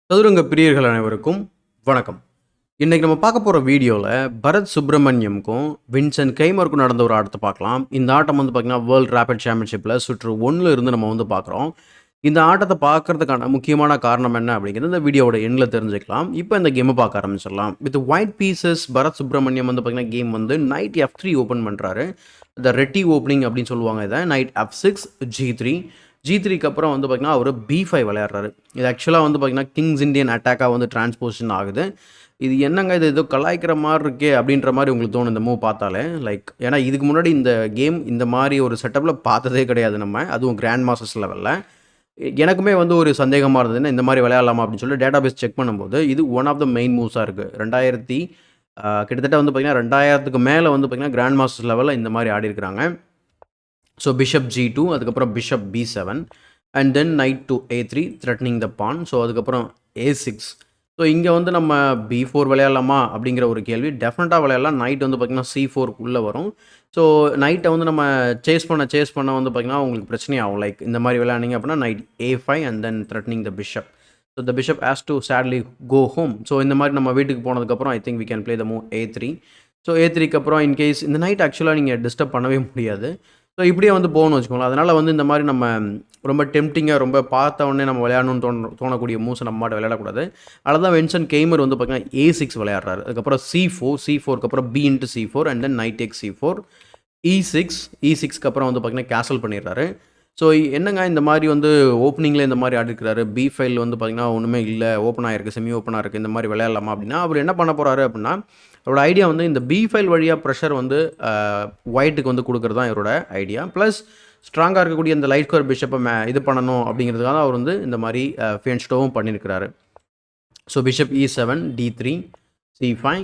சதுரங்க பிரியர்கள் அனைவருக்கும் வணக்கம். இன்னைக்கு நம்ம பார்க்க போகிற வீடியோவில் பரத் சுப்ரமணியமுக்கும் வின்சென்ட் கெய்மருக்கும் நடந்த ஒரு ஆட்டத்தை பார்க்கலாம். இந்த ஆட்டம் வந்து பார்த்திங்கன்னா வேர்ல்டு ரேபிட் சாம்பியன்ஷிப்பில் சுற்று 1 இருந்து நம்ம வந்து பார்க்குறோம். இந்த ஆட்டத்தை பார்க்கறதுக்கான முக்கியமான காரணம் என்ன அப்படிங்கிறது இந்த வீடியோவோட எண்ணில் தெரிஞ்சுக்கலாம். இப்போ இந்த கேமை பார்க்க ஆரம்பிச்சிடலாம். With white pieces Bharath Subramaniam வந்து பார்த்திங்கன்னா கேம் வந்து நைட் F3 ஓப்பன் பண்ணுறாரு. த ரெட்டி ஓப்பனிங் அப்படின்னு சொல்லுவாங்க. இதை நைட் F6 G3 G3க்கு அப்புறம் வந்து பார்த்திங்கன்னா அவர் B5 விளையாடுறாரு. இது ஆக்சுவலாக வந்து பார்த்திங்கன்னா கிங்ஸ் இண்டியன் அட்டாக்காக வந்து டிரான்ஸ்போசிஷன் ஆகுது. இது என்னங்க இது ஏதோ கலாய்க்கிற மாதிரி இருக்கே அப்படின்ற மாதிரி உங்களுக்கு தோணும் இந்த மூவ் பார்த்தாலே. ஏன்னா இதுக்கு முன்னாடி இந்த கேம் இந்த மாதிரி ஒரு செட்டப்பில் பார்த்ததே கிடையாது நம்ம. அதுவும் கிராண்ட் மாஸ்டர்ஸ் லெவலில். எனக்குமே வந்து ஒரு சந்தேகமாக இருந்ததுன்னா இந்த மாதிரி விளையாடலாமா அப்படின்னு சொல்லி டேட்டாபேஸ் செக் பண்ணும்போது இது ஒன் ஆஃப் த மெயின் மூவ்ஸாக இருக்குது. கிட்டத்தட்ட வந்து பார்த்திங்கன்னா 2000க்கு மேலே வந்து பார்த்திங்கன்னா கிராண்ட் மாஸ்டர்ஸ் லெவலில் இந்த மாதிரி ஆடி இருக்கிறாங்க. ஸோ பிஷப் G2 அதுக்கப்புறம் bishop B7 and then knight to A3 threatening the pawn. So அதுக்கப்புறம் A6. ஸோ இங்கே வந்து நம்ம B4 விளையாடலாமா அப்படிங்கிற ஒரு கேள்வி. டெஃபினட்டாக விளையாடலாம். நைட் வந்து பார்த்திங்கன்னா C4க்குள்ளே வரும். ஸோ நைட்டை வந்து நம்ம சேஸ் பண்ண வந்து பார்த்திங்கன்னா உங்களுக்கு பிரச்சனையாகும். இந்த மாதிரி விளையாண்டிங்க அப்படின்னா knight A5 and then threatening the bishop. So the bishop has to sadly go home. So இந்த மாதிரி நம்ம வீட்டுக்கு போனதுக்கப்புறம் I think we can play the move A3. So A3க்கு அப்புறம் இன்கேஸ் இந்த நைட் ஆக்சுவலாக நீங்கள் டிஸ்டர்ப் பண்ணவே முடியாது. ஸோ இப்படியே வந்து போகணும்னு வச்சுக்கோங்களேன். அதனால் வந்து இந்த மாதிரி நம்ம ரொம்ப டெம்ப்டிங்காக ரொம்ப பார்த்த உடனே நம்ம விளையாடணும்னு தோணக்கூடிய மூவ்ஸை நம்ம மாட்ட விளையாடக்கூடாது. அதில் தான் வின்சென்ட் கெய்மர் வந்து பார்த்திங்கன்னா A6 விளையாடுறாரு. அதுக்கப்புறம் C4க்கு அப்புறம் B into C4 and then night take C4 E6க்கு அப்புறம் வந்து பார்த்திங்கன்னா கேசல் பண்ணிடுறாரு. ஸோ என்னங்க இந்த மாதிரி வந்து ஓப்பனிங்கில் இந்த மாதிரி ஆடிருக்கிறாரு. B5 வந்து பார்த்திங்கன்னா ஒன்றுமே இல்லை, ஓப்பன் ஆகிருக்கு, செமி ஓப்பனாக இருக்குது, இந்த மாதிரி விளையாடலாமா அப்படின்னா அவர் என்ன பண்ண போகிறாரு அப்படின்னா அவரோட ஐடியா வந்து இந்த B5 வழியாக ப்ரெஷர் வந்து ஒயிட்டுக்கு வந்து கொடுக்குறது தான் இவரோட ஐடியா. ப்ளஸ் ஸ்ட்ராங்காக இருக்கக்கூடிய இந்த லைட் ஸ்கொயர் பிஷப்பை இது பண்ணணும் அப்படிங்கிறதுக்காக அவர் வந்து இந்த மாதிரி ஃபென்ஸ்டோவும் பண்ணியிருக்கிறாரு. So bishop E7 D3 C5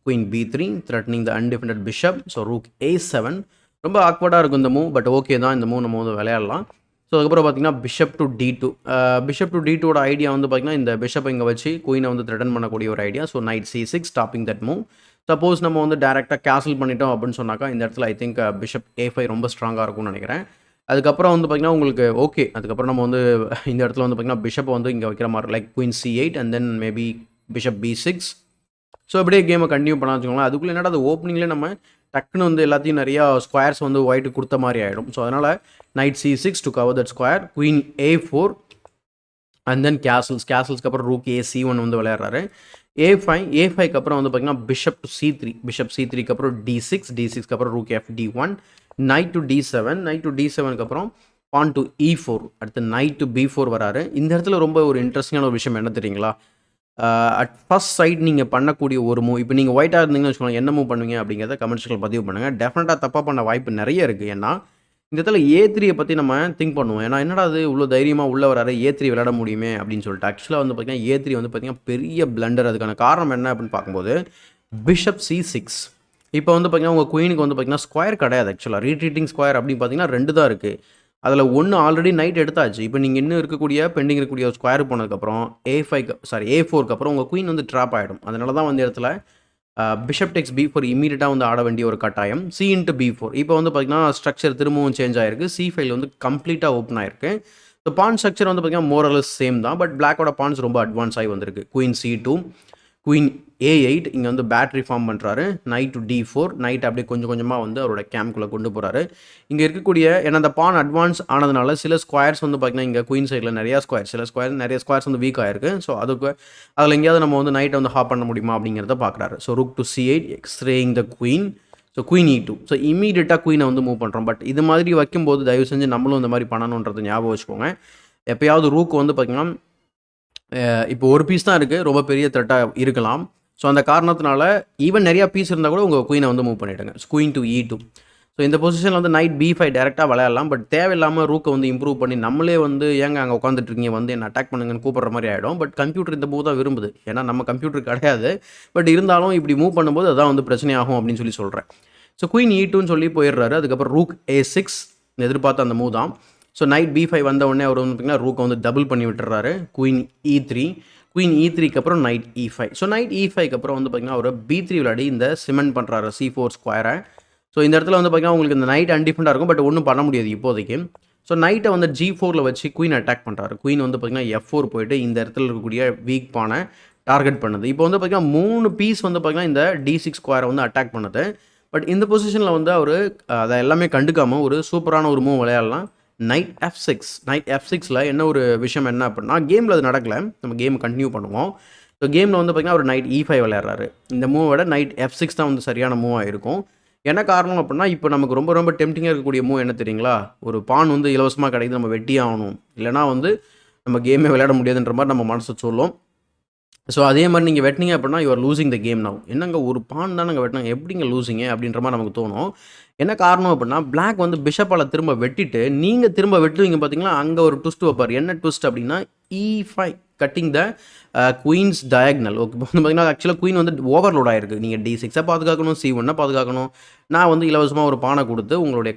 queen B3 threatening the undefended bishop. So rook A7 ரொம்ப ஆக்வர்டாக இருக்கும் இந்த மூவ். பட் ஓகே தான், இந்த மூவ் நம்ம வந்து விளையாடலாம். ஸோ அதுக்கப்புறம் பார்த்திங்கன்னா பிஷப் டு D2 ஐடியா வந்து பார்த்திங்கன்னா இந்த பிஷப் இங்கே வச்சு குயினை வந்து த்ரெட்டன் பண்ணக்கூடிய ஒரு idea. So night C6 stopping that move. Suppose நம்ம வந்து டேரெக்டாக கேசல் பண்ணிட்டோம் அப்படின்னு சொன்னாக்கா இந்த இடத்துல ஐ திங்க் பிஷப் A5 ரொம்ப ஸ்ட்ராங்காக இருக்கும்னு நினைக்கிறேன். அதுக்கப்புறம் வந்து பார்த்திங்கன்னா உங்களுக்கு ஓகே. அதுக்கப்புறம் நம்ம வந்து இந்த இடத்துல வந்து பார்த்திங்கன்னா பிஷப்பை வந்து இங்கே வைக்கிற மாதிரி queen C8 and then maybe bishop B6. So அப்படியே கேமை கண்டினியூ பண்ண வச்சுக்கோங்களேன். அதுக்குள்ளே என்னடா அது ஓப்பனிங்லேயே நம்ம டக்குன்னு வந்து எல்லாத்தையும் நிறையா ஸ்கொயர்ஸ் வந்து ஒயிட்டு கொடுத்த மாதிரி ஆகிடும். ஸோ அதனால் knight C6 to cover that square, queen A4 and then கேசல்ஸ்க்கு அப்புறம் ரூக் C1 வந்து விளையாடுறாரு. A5க்கு அப்புறம் வந்து பார்த்திங்கன்னா பிஷப் C3க்கு அப்புறம் D6க்கு அப்புறம் ரூக் FD1, நைட் டு D7க்கு அப்புறம் பான் டு E4, அடுத்து நைட் டு B4 வராரு. இந்த இடத்துல ரொம்ப ஒரு இன்ட்ரெஸ்டிங்கான ஒரு விஷயம் என்ன தெரியுங்களா? அட் ஃபஸ்ட் சைட் நீங்கள் பண்ணக்கூடிய ஒரு மூவ், இப்போ நீங்கள் ஒயிட்டாக இருந்தீங்கன்னு வச்சுக்கோங்க, என்ன மூவ் பண்ணுவீங்க அப்படிங்கிறத கமெண்ட்ஸ்களில் பதிவு பண்ணுங்கள். டெஃபினட்டாக தப்பாக பண்ண வாய்ப்பு நிறைய இருக்குது. ஏன்னா இந்த இடத்துல A3 பற்றி நம்ம திங்க் பண்ணுவோம். ஏன்னா என்னடா அது இவ்வளோ தைரியமாக உள்ளே வராரு, A3 விளையாட முடியுமே அப்படின்னு சொல்லிட்டு. ஆக்சுவலாக வந்து பார்த்திங்கன்னா A3 வந்து பார்த்திங்கன்னா பெரிய பிளண்டர். அதுக்கான காரணம் என்ன அப்படின்னு பார்க்கும்போது பிஷப் C6. இப்போ வந்து பார்த்திங்கன்னா உங்கள் குயினுக்கு வந்து பார்த்திங்கன்னா ஸ்கொயர் கிடையாது. ஆக்சுவலாக ரீட்ரீட்டிங் ஸ்கொயர் அப்படின்னு பார்த்திங்கன்னா 2 தான் இருக்குது. அதில் ஒன்று ஆல்ரெடி நைட் எடுத்தாச்சு. இப்போ நீங்கள் இன்னும் பெண்டிங் இருக்கக்கூடிய ஸ்கொயர் போனதுக்கப்புறம் A4க்கு அப்புறம் உங்கள் குயின் வந்து ட்ராப் ஆகிடும். அதனால தான் வந்து இடத்துல பிஷப் டெக்ஸ் B4 இமீடியட்டாக வந்து ஆட வேண்டிய ஒரு கட்டாயம். C into B4. இப்போ வந்து பார்த்திங்கன்னா ஸ்ட்ரக்சர் திரும்பவும் சேஞ்ச் ஆகிருக்கு. C5 வந்து கம்ப்ளீட்டாக ஓப்பன் ஆகிருக்கு. ஸோ பான் ஸ்ட்ரக்சர் வந்து பார்த்திங்கன்னா மோரலஸ் சேம் தான். பட் பிளாக்கோட பான்ஸ் ரொம்ப அட்வான்ஸ் ஆகி வந்திருக்கு. குயின் C2, குயின் A8 இங்கே வந்து பேட்டரி ஃபார்ம் பண்ணுறாரு. நைட் டு D4, நைட் அப்படியே கொஞ்சம் கொஞ்சமாக வந்து அவரோட கேம்குள்ளே கொண்டு போகிறாரு. இங்கே இருக்கக்கூடிய ஏன்னா அந்த பான் அட்வான்ஸ் ஆனதுனால சில ஸ்கொயர்ஸ் வந்து பார்த்திங்கன்னா இங்கே குயின் சைடில் நிறைய ஸ்கொயர்ஸ் வந்து வீக் ஆகிருக்கு. ஸோ அதில் எங்கேயாவது நம்ம வந்து நைட்டை வந்து ஹாப் பண்ண முடியுமா அப்படிங்கிறத பார்க்குறாரு. So rook to C8 x-raying the queen. So queen E2. So இமீடியட்டாக குயினை வந்து மூவ் பண்ணுறோம். பட் இது மாதிரி வைக்கும்போது தயவு செஞ்சு நம்மளும் இந்த மாதிரி பண்ணணுன்றது ஞாபகம் வச்சுக்கோங்க. எப்போயாவது ரூக் வந்து பார்த்திங்கன்னா இப்போ ஒரு பீஸ் தான் இருக்குது, ரொம்ப பெரிய த்ரெட்டாக இருக்கலாம். ஸோ அந்த காரணத்தினால ஈவன் நிறையா பீஸ் இருந்தால் கூட உங்கள் குயினை வந்து மூவ் பண்ணிவிடுங்க. Queen to E2. ஸோ இந்த பொசிஷனில் வந்து நைட் B5 டேரெக்டாக விளையாடலாம். பட் தேவையில்லாமல் ரூக்கை வந்து இம்ப்ரூவ் பண்ணி நம்மளே வந்து ஏங்க அங்கே உட்காந்துட்ருக்கீங்க வந்து என்ன அட்டாக் பண்ணுங்கன்னு கூப்பிட்ற மாதிரி ஆகிடும். பட் கம்ப்யூட்டர் இந்த மூவ் தான் விரும்புது. ஏன்னா நம்ம கம்ப்யூட்டர் கிடையாது. பட் இருந்தாலும் இப்படி மூவ் பண்ணும்போது அதான் வந்து பிரச்சனையாகும் அப்படின்னு சொல்லி சொல்கிறேன். ஸோ குயின் E2ன்னு சொல்லி போயிடுறாரு. அதுக்கப்புறம் ரூக் A6 எதிர்பார்த்த அந்த மூவ் தான். ஸோ நைட் B5 வந்த உடனே அவர் வந்து பார்த்திங்கன்னா ரூக்கை வந்து டபுள் பண்ணி விட்டுறாரு. குயின் E3க்கு அப்புறம் நைட் E5. ஸோ நைட் E5க்கு அப்புறம் வந்து பார்த்திங்கன்னா அவர் B3 விளையாடி இந்த சிமெண்ட் பண்ணுறாரு C4 ஸ்கொயரை. ஸோ இந்த இடத்துல வந்து பார்த்திங்கன்னா உங்களுக்கு இந்த நைட் அன்டிஃபெண்டாக இருக்கும். பட் ஒன்றும் பண்ண முடியாது இப்போதைக்கு. ஸோ நைட்டை வந்து G4ல வச்சு குயின் அட்டாக் பண்ணுறாரு. குயின் வந்து பார்த்தீங்கன்னா F4 போயிட்டு இந்த இடத்துல இருக்கக்கூடிய வீக் பானை டார்கெட் பண்ணுது. இப்போ வந்து பார்த்தீங்கன்னா 3 பீஸ் வந்து பார்த்தீங்கன்னா இந்த D6 ஸ்கொயரை வந்து அட்டாக் பண்ணுது. பட் இந்த பொசிஷனில் வந்து அவர் அதை எல்லாமே கண்டுக்காமல் ஒரு சூப்பரான ஒரு மூவ் விளையாடலாம். நைட் F6ல என்ன ஒரு விஷயம் என்ன அப்படின்னா, கேமில் அது நடக்கலை, நம்ம கேம் கண்டினியூ பண்ணுவோம். ஸோ கேமில் வந்து பார்த்தீங்கன்னா அவர் நைட் E5 விளையாடுறாரு. இந்த மூவோட நைட் F6 தான் வந்து சரியான மூவாக இருக்கும். என்ன காரணம் அப்படின்னா, இப்போ நமக்கு ரொம்ப ரொம்ப டெம்ப்டிங்காக இருக்கக்கூடிய மூவ் என்ன தெரியுங்களா? ஒரு பான் வந்து இலவசமாக கிடைக்குது, நம்ம வெட்டியே ஆகணும், இல்லைனா வந்து நம்ம கேமே விளையாட முடியாதுன்ற மாதிரி நம்ம மனசு சொல்லும். ஸோ அதே மாதிரி நீங்கள் வெட்டினீங்க அப்படின்னா you are losing the game now. என்னங்க ஒரு பான் தான் நாங்கள் வெட்டினாங்க, எப்படிங்க லூசிங்க அப்படின்ற மாதிரி நமக்கு தோணும். என்ன காரணம் அப்படின்னா, பிளாக் வந்து பிஷப்பால் திரும்ப வெட்டிட்டு நீங்கள் திரும்ப வெட்டுவீங்க பார்த்தீங்களா, அங்கே ஒரு ட்விஸ்ட் வைப்பார். என்ன ட்விஸ்ட் அப்படின்னா E5 cutting the queen's diagonal. Okay, இப்போ வந்து பார்த்தீங்கன்னா ஆக்சுவலாக குயின் வந்து ஓவர்லோட் ஆகிருக்கு. நீங்கள் D6 பாதுகாக்கணும், C1 பாதுகாக்கணும். நான் வந்து இலவசமாக ஒரு பானை கொடுத்து உங்களுடைய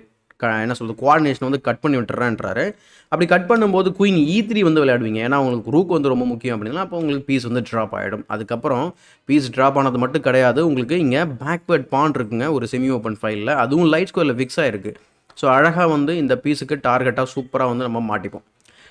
என்ன சொல்கிறது கோஆர்டினேஷன் வந்து கட் பண்ணி விட்டுறேன்றாரு. அப்படி கட் பண்ணும்போது குயின் E3 வந்து விளையாடுவீங்க. ஏன்னா உங்களுக்கு ரூக் வந்து ரொம்ப முக்கியம் அப்படின்னா, அப்போ உங்களுக்கு பீஸ் வந்து ட்ராப் ஆகிடும். அதுக்கப்புறம் பீஸ் ட்ராப் ஆனது மட்டும் கிடையாது, உங்களுக்கு இங்கே பேக்வேர்ட் பான் இருக்குங்க ஒரு செமி ஓப்பன் ஃபைலில், அதுவும் லைட் ஸ்கொயரில் ஃபிக்ஸ் ஆகிருக்கு. ஸோ அழகாக வந்து இந்த பீஸுக்கு டார்கெட்டாக சூப்பராக வந்து நம்ம மாட்டிப்போம்.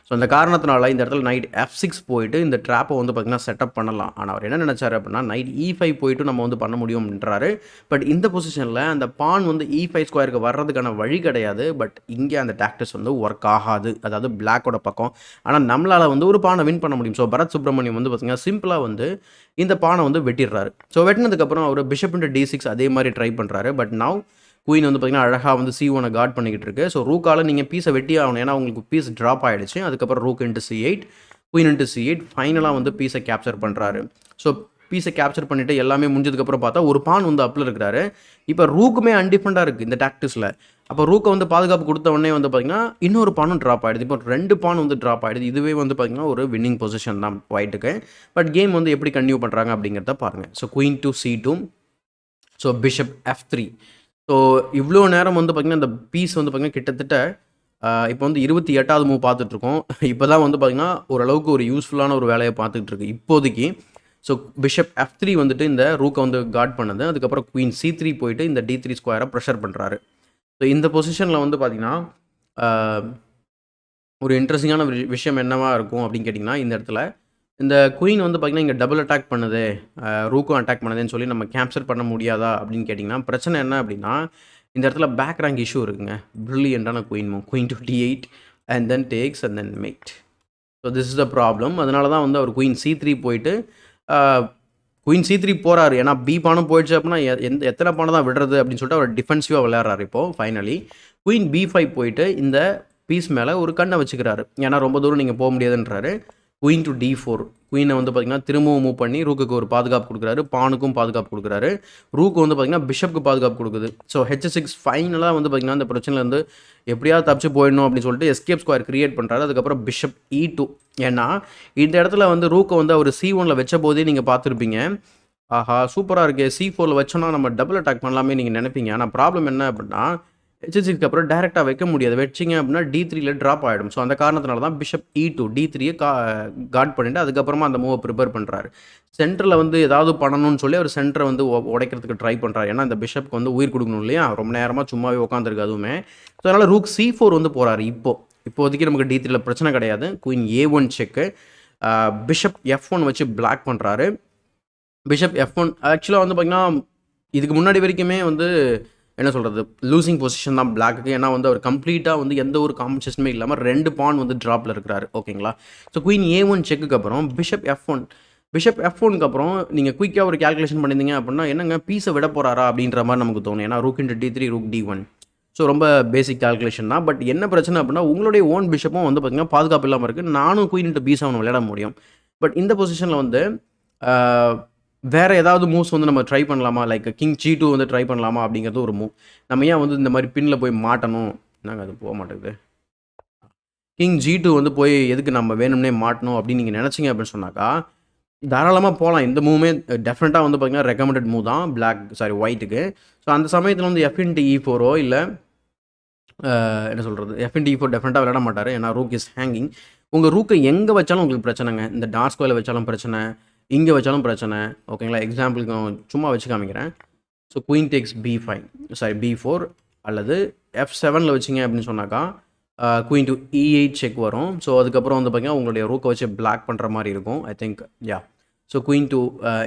ஸோ அந்த காரணத்தினால இந்த இடத்துல நைட் F6 போயிட்டு இந்த ட்ராப்பை வந்து பார்த்திங்கன்னா செட்டப் பண்ணலாம். ஆனால் அவர் என்ன நினச்சாரு அப்படின்னா, நைட் E5 போயிட்டு நம்ம வந்து பண்ண முடியும்ன்றாரு. பட் இந்த பொசிஷனில் அந்த பான் வந்து E5 ஸ்கொயருக்கு வர்றதுக்கான வழி கிடையாது. பட் இங்கே அந்த டாக்டிஸ் வந்து ஒர்க் ஆகாது, அதாவது பிளாக்கோட பக்கம். ஆனால் நம்மளால் வந்து ஒரு பானை வின் பண்ண முடியும். ஸோ பரத் சுப்ரமணியம் வந்து பார்த்திங்கன்னா சிம்பிளாக வந்து இந்த பானை வந்து வெட்டிடுறாரு. ஸோ வெட்டினதுக்கப்புறம் அவர் பிஷப் இன்டு D6 அதே மாதிரி ட்ரை பண்ணுறாரு. பட் நவ் குயின் வந்து பார்த்திங்கன்னா அழகாக வந்து C1 கார்ட் பண்ணிக்கிட்டு இருக்கு. ஸோ ரூக்கால் நீங்கள் பீஸை வெட்டி ஆகணும், ஏன்னா உங்களுக்கு பீஸ் ட்ராப் ஆகிடுச்சு. அதுக்கப்புறம் rook into C8, queen into C8, ஃபைனலாக வந்து பீஸை கேப்சர் பண்ணுறாரு. ஸோ பீஸை கேப்சர் பண்ணிவிட்டு எல்லாமே முடிஞ்சதுக்கப்புறம் பார்த்தா ஒரு பான் வந்து அப்பில் இருக்கிறாரு. இப்போ ரூக்குமே அன்டிஃபெண்டாக இருக்குது இந்த டாக்டிஸில். அப்போ ரூக்கை வந்து பாதுகாப்பு கொடுத்த உடனே வந்து பார்த்திங்கன்னா இன்னொரு பானும் ட்ராப் ஆகிடுது. இப்போ 2 பான் வந்து ட்ராப் ஆகிடுது. இதுவே வந்து பார்த்திங்கன்னா ஒரு வின்னிங் பொசிஷன் தான் ஒயிட்டுக்கு. பட் கேம் வந்து எப்படி கன்டினியூ பண்ணுறாங்க அப்படிங்கிறத பாருங்கள். So queen to C2, so bishop F3. So இவ்வளோ நேரம் வந்து பார்த்திங்கன்னா இந்த பீஸ் வந்து பார்த்திங்கன்னா கிட்டத்தட்ட இப்போ வந்து 28வது மூவ் பார்த்துட்ருக்கோம். இப்போ தான் வந்து பார்த்திங்கன்னா ஓரளவுக்கு ஒரு யூஸ்ஃபுல்லான ஒரு வேலையை பார்த்துக்கிட்டு இருக்கு இப்போதைக்கு. ஸோ பிஷப் F3 வந்துட்டு இந்த ரூக்கை வந்து கார்ட் பண்ணுது. அதுக்கப்புறம் குயின் C3 போயிட்டு இந்த D3 ஸ்கொயரை ப்ரெஷர் பண்ணுறாரு. ஸோ இந்த பொசிஷனில் வந்து பார்த்திங்கன்னா ஒரு இன்ட்ரெஸ்டிங்கான விஷயம் என்னவாக இருக்கும் அப்படின்னு கேட்டிங்கன்னா, இந்த இடத்துல இந்த குயின் வந்து பார்த்திங்கன்னா இங்கே டபுள் அட்டாக் பண்ணுது, ரூக்கும் அட்டாக் பண்ணுதுன்னு சொல்லி நம்ம கேப்சர் பண்ண முடியாதா அப்படின்னு கேட்டிங்கன்னா, பிரச்சனை என்ன அப்படின்னா இந்த இடத்துல பேக் ரேங்க் இஷ்யூ இருக்குங்க. ப்ரில்லியண்டான queen move, queen to D8 and then takes and then mate. So this is the problem. அதனால தான் வந்து அவர் குயின் C3 போயிட்டு குயின் C3 போகிறாரு. ஏன்னா பி பானம் போயிடுச்சு அப்படின்னா எத்தனை பானை தான் விடுறது அப்படின்னு சொல்லிட்டு அவர் டிஃபென்சிவாக விளையாடுறாரு. இப்போது ஃபைனலி குயின் B5 போயிட்டு இந்த பீஸ் மேலே ஒரு கண்ணை வச்சுக்கிறாரு. ஏன்னா ரொம்ப தூரம் நீங்கள் போக முடியாதுன்றாரு. குயின் டு D4, குயினை வந்து பார்த்திங்கன்னா திரும்பவும் மூவ் பண்ணி ரூக்குக்கு ஒரு பாதுகாப்பு கொடுக்குறாரு, பானுக்கும் பாதுகாப்பு கொடுக்குறாரு. ரூக்கு வந்து பார்த்திங்கன்னா பிஷப்புக்கு பாதுகாப்பு கொடுக்குது. ஸோ H6 ஃபைனலாக வந்து பார்த்திங்கன்னா இந்த பிரச்சனையிலேருந்து எப்படியாவது தப்பிச்சு போயிடணும் அப்படின்னு சொல்லிட்டு எஸ்கேப் ஸ்கொயர் கிரியேட் பண்ணுறாரு. அதுக்கப்புறம் பிஷப் E2. ஏன்னா இந்த இடத்துல வந்து ரூக்கை வந்து அவர் C1ல் வச்ச போதே நீங்கள் பார்த்துருப்பீங்க, ஆஹா சூப்பராக இருக்கே, C4ல் வச்சோன்னா நம்ம டபுள் அட்டாக் பண்ணலாமே நீங்கள் நினைப்பீங்க. ஆனால் ப்ராப்ளம் என்ன அப்படின்னா H6க்கு அப்புறம் டேரெக்டாக வைக்க முடியாது. வச்சிங்க அப்படின்னா D3ல ட்ராப் ஆகிடும். ஸோ அந்த காரணத்தினால தான் பிஷப் E2 D3யை கார்ட் பண்ணிவிட்டு அதுக்கப்புறமா அந்த மூவை ப்ரிப்பேர் பண்ணுறாரு. சென்டரில் வந்து ஏதாவது பண்ணணும்னு சொல்லி அவர் சென்டரை வந்து உடைக்கிறதுக்கு ட்ரை பண்ணுறாரு. ஏன்னா இந்த பிஷப்புக்கு வந்து உயிர் கொடுக்கணும் இல்லையா, ரொம்ப நேரமாக சும்மாவே உட்காந்துருக்கு அதுவுமே. ஸோ அதனால் ரூக் C4 வந்து போகிறாரு. இப்போதைக்கு நமக்கு D3ல பிரச்சனை கிடையாது. குயின் A1 செக்கு, பிஷப் F1 வச்சு பிளாக் பண்ணுறாரு. பிஷப் F1 ஆக்சுவலாக வந்து பார்த்திங்கன்னா இதுக்கு முன்னாடி வரைக்குமே வந்து என்ன சொல்கிறது லூசிங் பொசிஷன் தான் பிளாக்கு. ஏன்னா வந்து அவர் கம்ப்ளீட்டாக வந்து எந்த ஒரு காம்பன்சேஷனுமே இல்லாமல் 2 பான் வந்து ட்ராப்பில் இருக்கிறாரு. ஓகேங்களா. ஸோ குயின் A1 செக்குக்கு அப்புறம் பிஷப் F1க்கு அப்புறம் நீங்கள் குயிக்காக ஒரு கேல்குலேஷன் பண்ணியிருந்தீங்க அப்படின்னா என்னங்க பீஸை விட போகிறாரா அப்படின்ற மாதிரி நமக்கு தோணும். ஏன்னா rook into D3, rook D1. So ரொம்ப பேசிக் கேல்குலேஷன் தான். பட் என்ன பிரச்சனை அப்படின்னா உங்களுடைய ஓன் பிஷப்பும் வந்து பார்த்திங்கன்னா பாதுகாப்பு இல்லாமல் இருக்குது. நானும் குயின் இன்ட்டு B7 விளையாட முடியும். பட் இந்த பொசிஷனில் வந்து வேறு ஏதாவது மூவ்ஸ் வந்து நம்ம ட்ரை பண்ணலாமா, லைக் கிங் G2 வந்து ட்ரை பண்ணலாமா அப்படிங்கிறது ஒரு மூவ். நம்ம ஏன் வந்து இந்த மாதிரி பின்னில் போய் மாட்டணும், என்னங்க அது போக மாட்டேங்குது, கிங் G2 வந்து போய் எதுக்கு நம்ம வேணும்னே மாட்டணும் அப்படின்னு நீங்கள் நினச்சிங்க அப்படின்னு சொன்னாக்கா தாராளமாக போகலாம். இந்த மூவுமே டெஃபினட்டாக வந்து பார்த்திங்கன்னா ரெக்கமெண்டட் மூவ் தான் ஒயிட்டுக்கு. ஸோ அந்த சமயத்தில் வந்து F இன்ட்டு E4 இல்லை என்ன சொல்கிறது F இன்ட்டு E4 டெஃபினட்டாக விளையாட மாட்டார். ஏன்னா ரூக் இஸ் ஹேங்கிங். உங்கள் ரூக்கை எங்கே வச்சாலும் உங்களுக்கு பிரச்சனைங்க. இந்த டார்க் ஸ்கொயரில் வச்சாலும் பிரச்சனை, இங்கே வச்சாலும் பிரச்சனை. ஓகேங்களா. எக்ஸாம்பிளுக்கு சும்மா வச்சு காமிக்கிறேன். ஸோ குயின் டேக்ஸ் B4 அல்லது F7ல் வச்சிங்க அப்படின்னு சொன்னாக்கா குயின் டு E8 செக் வரும். ஸோ அதுக்கப்புறம் வந்து பார்த்தீங்கன்னா உங்களுடைய ரூக்கை வச்சு பிளாக் பண்ணுற மாதிரி இருக்கும். I think so queen to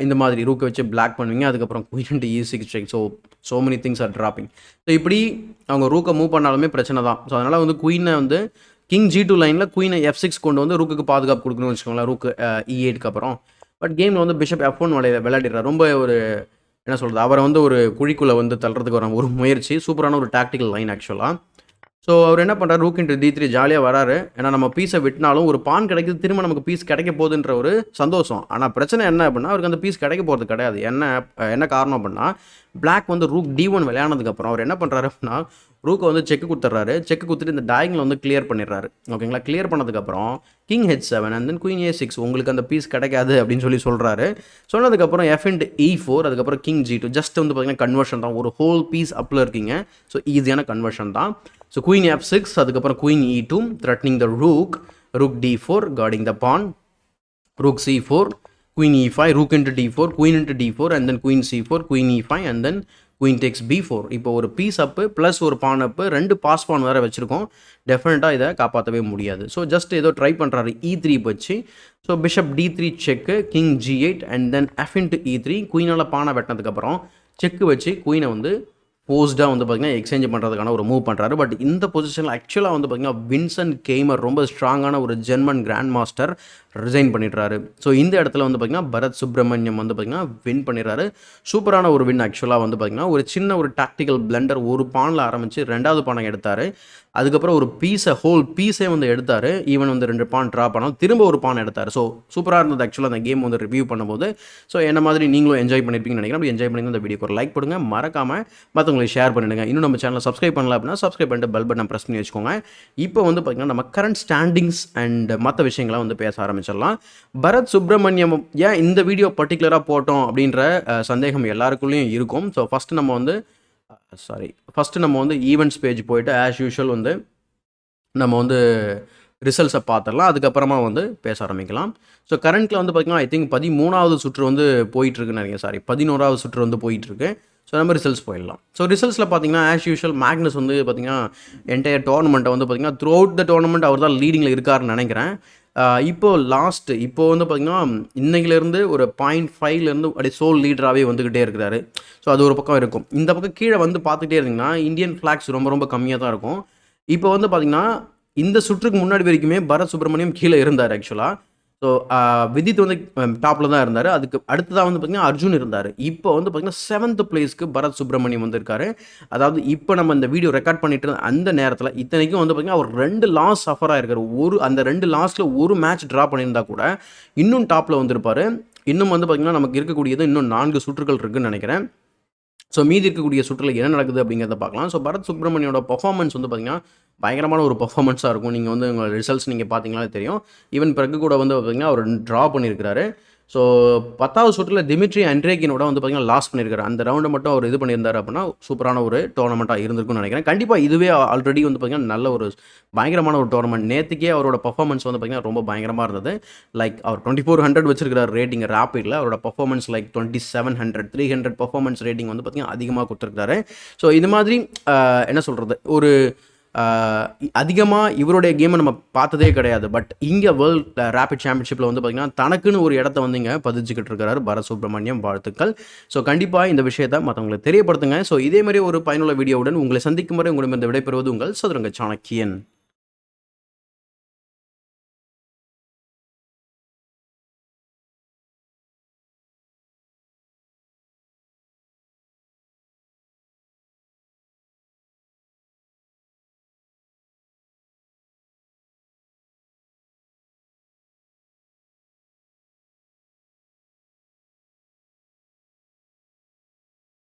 இந்த மாதிரி ரூக்கை வச்சு பிளாக் பண்ணுவீங்க. அதுக்கப்புறம் queen to E6 check. So many things are dropping. ஸோ இப்படி அவங்க ரூக்கை மூவ் பண்ணாலுமே பிரச்சனை தான். ஸோ அதனால் வந்து குயினை வந்து கிங் G2 லைனில் குயினை F6 கொண்டு வந்து ரூக்குக்கு பாதுகாப்பு கொடுக்கணும்னு வச்சுக்கோங்களேன், ரூக்கு E8க்கு அப்புறம். பட் கேமில் வந்து பிஷப் F1 விளையாடிடுறாரு. ரொம்ப ஒரு என்ன சொல்கிறது, அவரை வந்து ஒரு குழிக்குள்ளே வந்து தள்ளுறதுக்கு ஒரு முயற்சி. சூப்பரான ஒரு டாக்டிக்கல் லைன் ஆக்சுவலாக. ஸோ அவர் என்ன பண்ணுறாரு, ரூக் இன்ட்டு D3 ஜாலியாக வராரு. ஏன்னா நம்ம பீஸை விட்டினாலும் ஒரு பான் கிடைக்குது, திரும்ப நமக்கு பீஸ் கிடைக்க போகுதுன்ற ஒரு சந்தோஷம். ஆனால் பிரச்சனை என்ன அப்படின்னா, அவருக்கு அந்த பீஸ் கிடைக்க போகிறது கிடையாது. என்ன காரணம் அப்படின்னா, பிளாக் வந்து ரூக் D1 விளையானதுக்கப்புறம் அவர் என்ன பண்ணுறாரு அப்படின்னா, ரூக்கை வந்து செக்கு கொடுத்துட்றாரு. செக்கு கொடுத்துட்டு இந்த டயங்கில் வந்து கிளியர் பண்ணிடுறாரு. ஓகேங்களா, கிளியர் பண்ணதுக்கப்புறம் king H7 and then queen A6 உங்களுக்கு அந்த பீஸ் கிடைக்காது அப்படின்னு சொல்கிறாரு. சொன்னதுக்கப்புறம் F இன்ட்டு E4, அதுக்கப்புறம் கிங் G2. ஜஸ்ட் வந்து பார்த்தீங்கன்னா கன்வர்ஷன் தான், ஒரு ஹோல் பீஸ் அப்பில் இருக்கீங்க. ஸோ ஈஸியான கன்வர்ஷன் தான். ஸோ குயின் F6, அதுக்கப்புறம் queen E2 threatening the rook D4 guarding the pawn, rook C4, queen E5, rook into D4, queen into D4 and then queen C4, queen E5 and then queen takes B4. இப்போ ஒரு piece அப்பு plus ஒரு பான் அப்பு, 2 pass பான் வேறு வச்சுருக்கோம். டெஃபினட்டாக இதை காப்பாற்றவே முடியாது. So just ஏதோ try பண்ணுறாரு E3 வச்சு. So bishop D3 check, king G8 and then F into E3. குயினால் பானை வெட்டினதுக்கப்புறம் செக்கு வச்சு குயினை வந்து போஸ்டாக வந்து பார்த்திங்கன்னா எக்ஸ்சேஞ்ச் பண்ணுறதுக்கான ஒரு மூவ் பண்ணுறாரு. பட் இந்த பொசிஷனில் ஆக்சுவலாக வந்து பார்த்திங்கன்னா வின்சென்ட் கெய்மர் ரொம்ப ஸ்ட்ராங்கான ஒரு ஜெர்மன் கிராண்ட் மாஸ்டர் ரிசைன் பண்ணிடுறாரு. ஸோ இந்த இடத்துல வந்து பார்த்திங்கன்னா பரத் சுப்ரமணியம் வந்து பார்த்திங்கன்னா வின் பண்ணிடுறாரு. சூப்பரான ஒரு வின் ஆக்சுவலாக வந்து பார்த்திங்கன்னா. ஒரு சின்ன ஒரு டாக்டிக்கல் பிளண்டர், ஒரு பானில் ஆரம்பித்து 2வது பானை எடுத்தார். அதுக்கப்புறம் ஒரு ஹோல் பீஸே வந்து எடுத்தார். ஈவன் வந்து 2 பான் ட்ரா பண்ணால் திரும்ப ஒரு பான் எடுத்தார். ஸோ சூப்பராக இருந்தது ஆக்சுவலாக அந்த கேம் வந்து ரிவ்யூ பண்ணும்போது. ஸோ என்ன மாதிரி நீங்களும் என்ஜாய் பண்ணியிருப்பீங்கன்னு நினைக்கிறேன். அப்படி என்ஜாய் பண்ணி இந்த வீடியோக்கு ஒரு லைக் போடுங்க, மறக்காமல் மற்றவங்களுக்கு ஷேர் பண்ணிடுங்க. இன்னும் நம்ம சேனலை சப்ஸ்கிரைப் பண்ணல அப்படின்னா சப்ஸ்கிரைப் பண்ணிட்டு பெல் பட்டன் ப்ரெஸ் பண்ணி வச்சுக்கோங்க. இப்போ வந்து பார்த்திங்கன்னா நம்ம கரண்ட் ஸ்டாண்டிங்ஸ் அண்ட் மற்ற விஷயங்களை வந்து பேச ஆரம்பிச்சிடலாம். பரத் சுப்ரமணியம் ஏன் இந்த வீடியோ பர்டிகுலராக போட்டோம் அப்படின்ற சந்தேகம் எல்லாருக்குள்ளேயும் இருக்கும். ஸோ ஃபஸ்ட்டு நம்ம வந்து ஈவெண்ட்ஸ் பேஜ் போயிட்டு ஆஸ் யூஷுவல் வந்து நம்ம வந்து ரிசல்ட்ஸை பார்த்துடலாம். அதுக்கப்புறமா வந்து பேச ஆரம்பிக்கலாம். ஸோ கரண்ட்டில் வந்து பார்த்திங்கன்னா ஐ திங்க் 13வது சுற்று வந்து போயிட்டுருக்குன்னு நினைக்கிறேன். 11வது சுற்று வந்து போயிட்டுருக்கு. ஸோ நம்ம ரிசல்ட்ஸ் போயிடலாம். ஸோ ரிசல்ட்ஸில் பார்த்தீங்கன்னா ஆஸ் யூஷுவல் மேக்னஸ் வந்து பார்த்திங்கன்னா என்டையர் டோர்னமெண்ட்டை வந்து பார்த்திங்கன்னா த்ரூ அவுட் த டோர்னமெண்ட் அவர் தான் லீடிங்கில் இருக்காருன்னு நினைக்கிறேன். இப்போ வந்து பார்த்திங்கன்னா இன்னையிலேருந்து ஒரு 0.5லேருந்து அப்படியே சோல் லீடராகவே வந்துக்கிட்டே இருக்கிறாரு. ஸோ அது ஒரு பக்கம் இருக்கும். இந்த பக்கம் கீழே வந்து பார்த்துக்கிட்டே இருந்தீங்கன்னா இந்தியன் ஃப்ளாக்ஸ் ரொம்ப ரொம்ப கம்மியாக தான் இருக்கும். இப்போ வந்து பார்த்திங்கன்னா இந்த சுற்றுக்கு முன்னாடி வரைக்குமே பரத் சுப்ரமணியம் கீழே இருந்தார் ஆக்சுவலாக. ஸோ விதித் வந்து டாப்பில் தான் இருந்தார். அதுக்கு அடுத்ததாக வந்து பார்த்திங்கன்னா அர்ஜுன் இருந்தார். இப்போ வந்து பார்த்திங்கன்னா 7th பிளேஸ்க்கு பரத் சுப்ரமணியம் வந்திருக்காரு. அதாவது இப்போ நம்ம இந்த வீடியோ ரெக்கார்ட் பண்ணிட்டு இருந்த அந்த நேரத்தில் இத்தனைக்கும் வந்து பார்த்திங்கன்னா அவர் 2 லாஸ் சஃபராக இருக்கார். அந்த 2 லாஸில் ஒரு மேட்ச் ட்ரா பண்ணியிருந்தா கூட இன்னும் டாப்பில் வந்திருப்பார். இன்னும் வந்து பார்த்திங்கன்னா நமக்கு இருக்கக்கூடியது இன்னும் 4 சுற்றுகள் இருக்குதுன்னு நினைக்கிறேன். ஸோ மீதி இருக்கக்கூடிய சுற்றில் என்ன நடக்குது அப்படிங்கிறத பார்க்கலாம். ஸோ பரத் சுப்ரமணியோட பர்ஃபார்மன்ஸ் வந்து பார்த்திங்கன்னா பயங்கரமான ஒரு பர்ஃபார்மன்ஸாக இருக்கும். நீங்கள் வந்து உங்கள் ரிசல்ட்ஸ் நீங்கள் பார்த்தீங்கனாலே தெரியும். ஈவன் பிறகு கூட வந்து பார்த்திங்கன்னா அவர் ட்ரா பண்ணியிருக்கிறாரு. ஸோ 10வது சுற்றில் டிமிட்ரி அண்ட்ரேக்கினோட வந்து பார்த்திங்கன்னா லாஸ் பண்ணியிருக்காரு. அந்த ரவுண்டை மட்டும் அவர் இது பண்ணியிருந்தார் அப்படின்னா சூப்பரான ஒரு டோர்னமெண்ட்டாக இருந்திருக்கும்னு நினைக்கிறேன். கண்டிப்பாக இதுவே ஆல்ரெடி வந்து பார்த்திங்கன்னா நல்ல ஒரு பயங்கரமான ஒரு டோர்னமெண்ட். நேற்றுக்கே அவரோட பர்ஃபார்மன்ஸ் வந்து பார்த்திங்கன்னா ரொம்ப பயங்கரமாக இருந்தது. லைக் அவர் 2400 வச்சிருக்கிறார் ரேட்டிங் ரேப்பிடில். அவரோட பர்ஃபார்மன்ஸ் லைக் 2700 300 பர்ஃபார்மன்ஸ் ரேட்டிங் வந்து பார்த்திங்கன்னா அதிகமாக கொடுத்துருக்காரு. ஸோ இது மாதிரி என்ன சொல்கிறது, ஒரு அதிகமாக இவருடைய கேமை நம்ம பார்த்ததே கிடையாது. பட் இங்கே வேர்ல்ட் ரேபிட் சாம்பியன்ஷிப்பில் வந்து பார்த்திங்கன்னா தனக்குன்னு ஒரு இடத்த வந்து இங்கே பதிச்சுக்கிட்டு இருக்கிறாரு பரத் சுப்ரமணியம். வாழ்த்துக்கள். ஸோ கண்டிப்பாக இந்த விஷயத்தை மற்றவங்களுக்கு தெரியப்படுத்துங்க. ஸோ இதே மாதிரி ஒரு பயனுள்ள வீடியோவுடன் உங்களை சந்திக்கும் வரை உங்களிடம் இந்த விடைபெறுவது உங்கள் சதுரங்க சாணக்கியன்.